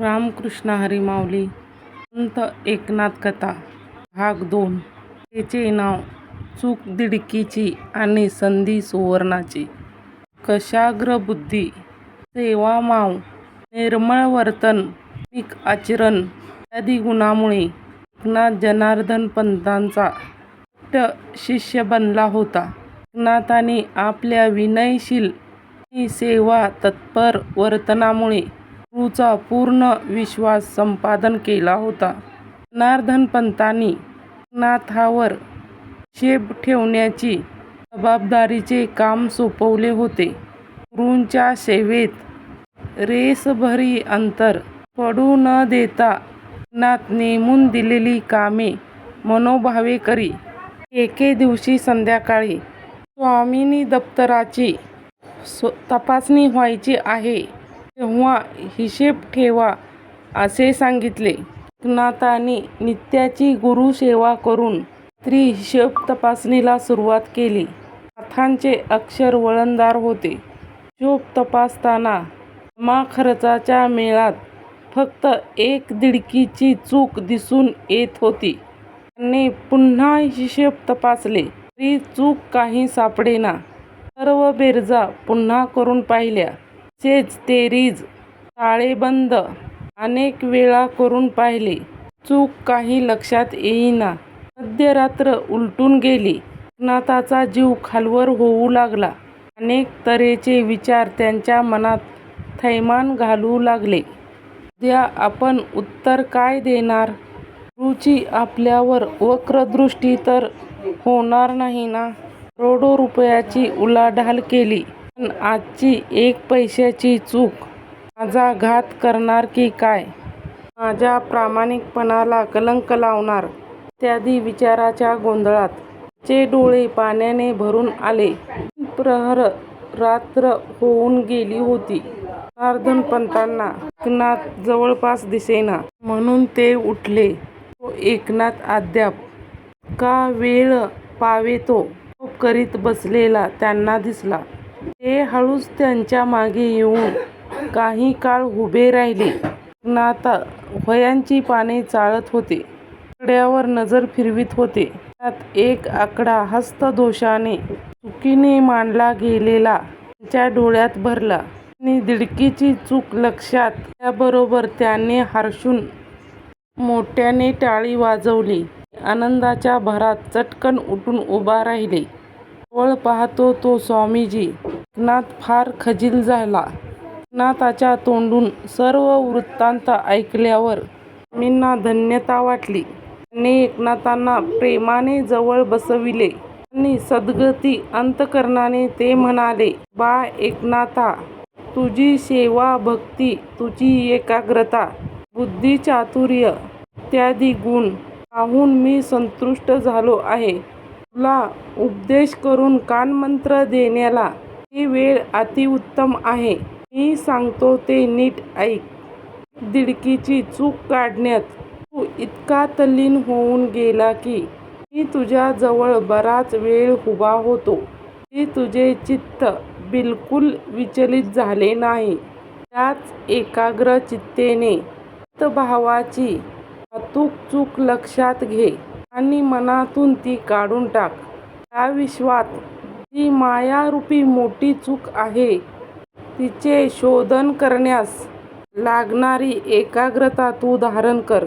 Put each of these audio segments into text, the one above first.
रामकृष्ण हरी माऊली संत एकनाथ कथा भाग 2. त्याचे नाव चूक दिडकीची आणि संधी सुवर्णाची. कशाग्र बुद्धी, सेवा माव, निर्मळ वर्तन, धार्मिक आचरण इत्यादी गुणांमुळे एकनाथ जनार्दन पंतांचा थट्ट शिष्य बनला होता. एकनाथाने आपल्या विनयशील आणि सेवा तत्पर वर्तनामुळे गुरूचा पूर्ण विश्वास संपादन केला होता. जनार्दन पंतांनी एकनाथावर हिशेब ठेवण्याची जबाबदारीचे काम सोपवले होते. गुरूंच्या सेवेत रेसभरही अंतर पडू न देता एकनाथ नेमून दिलेली कामे मनोभावे करी. एके दिवशी संध्याकाळी स्वामींनी दप्तराची तपासणी व्हायची आहे तेव्हा हिशेब ठेवा असे सांगितले. एकनाथाने नित्याची गुरुसेवा करून रात्री हिशेब तपासणीला सुरुवात केली. नाथांचे अक्षर वळणदार होते. हिशोब तपासताना जमा खर्चाच्या मेळात फक्त एक दिडकीची चूक दिसून येत होती. त्याने पुन्हा हिशेब तपासले तरी चूक काही सापडेना. सर्व बेरजा पुन्हा करून पाहिल्या. तसेच तेरीज ताळेबंद अनेक वेळा करून पाहिले. चूक काही लक्षात येईना. मध्यरात्र उलटून गेली. एकनाथाचा जीव खालवर होऊ लागला. अनेक तऱ्हेचे विचार त्यांच्या मनात थैमान घालू लागले. उद्या आपण उत्तर काय देणार? गुरूची आपल्यावर वक्रदृष्टी तर होणार नाही ना? करोडो रुपयाची उलाढाल केली पण आजची एक पैशाची चूक माझा घात करणार की काय? माझ्या प्रामाणिकपणाला कलंक लावणार इत्यादी विचाराच्या गोंधळात त्याचे डोळे पाण्याने भरून आले. 3 प्रहर रात्र होऊन गेली होती. जनार्दन पंतांना एकनाथ जवळपास दिसेना म्हणून ते उठले. तो एकनाथ अद्याप इतका वेळ पावेतो झोप करीत बसलेला त्यांना दिसला. ते हळूच त्यांच्या मागे येऊन काही काळ उभे राहिले. एकनाथ वह्यांची पाने चाळत होते. आकड्यावर नजर फिरवीत होते. त्यात एक आकडा हस्तदोषाने चुकीने मांडला गेलेला त्यांच्या डोळ्यात भरला. त्यांनी दिडकीची चूक लक्षात आल्याबरोबर त्याने हर्षून मोठ्याने टाळी वाजवली. आनंदाच्या भरात चटकन उठून उभा राहिले. जवळ पाहतो तो स्वामीजी. एकनाथ फार खजील झाला. एकनाथाच्या तोंडून सर्व वृत्तांत ऐकल्यावर स्वामींना धन्यता वाटली. त्यांनी एकनाथांना प्रेमाने जवळ बसविले आणि सद्गती अंतःकरणाने ते म्हणाले, बा एकनाथा, तुझी सेवा भक्ती, तुझी एकाग्रता, बुद्धिचातुर्य इत्यादी गुण पाहून मी संतुष्ट झालो आहे. तुला उपदेश करून कानमंत्र देण्याला ही वेळ अतिउत्तम आहे. मी सांगतो ते नीट ऐक. दिडकीची चूक काढण्यात तू इतका तल्लीन होऊन गेला की मी तुझ्या जवळ बराच वेळ उभा होतो तरी तुझे चित्त बिलकुल विचलित झाले नाही. त्याच एकाग्र चित्तेने भावाची अचूक चूक लक्षात घे आणि मनातून ती काढून टाक. त्या विश्वात जी मायारूपी मोठी चूक आहे तिचे शोधन करण्यास लागणारी एकाग्रता तू धारण कर.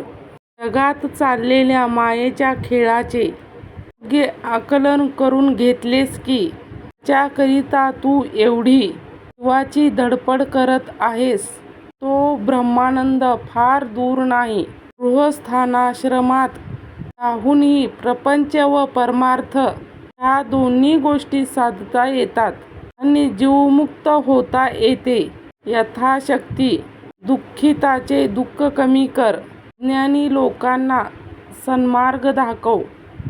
जगात चाललेल्या मायेच्या खेळाचे योग्य आकलन करून घेतलेस की त्याच्याकरिता तू एवढी जीवाची धडपड करत आहेस तो ब्रह्मानंद फार दूर नाही. गृहस्थाश्रमात राहूनही प्रपंच व परमार्थ ह्या दोन्ही गोष्टी साधता येतात आणि जीवमुक्त होता येते. यथाशक्ती दुःखिताचे दुःख कमी कर. ज्ञानी लोकांना सन्मार्ग दाखव.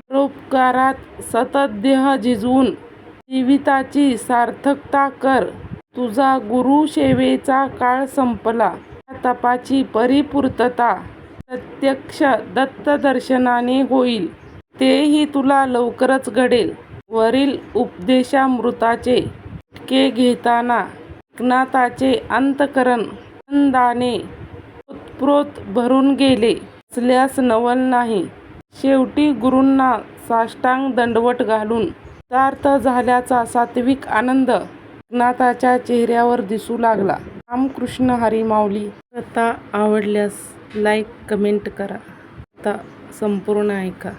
परोपकारात सतत देह झिजवून जीविताची सार्थकता कर. तुझा गुरुसेवेचा काळ संपला. त्या तपाची परिपूर्तता प्रत्यक्ष दत्तदर्शनाने होईल. तेही तुला लवकरच घडेल. वरील उपदेशामृताचे गुटके घेताना एकनाथाचे अंतःकरण आनंदाने ओतप्रोत भरून गेले असल्यास नवल नाही. शेवटी गुरूंना साष्टांग दंडवत घालून कृतार्थ झाल्याचा सात्विक आनंद एकनाथाच्या चेहऱ्यावर दिसू लागला. रामकृष्ण हरी माऊली. कथा आवडल्यास लाईक कमेंट करा. कथा संपूर्ण ऐका.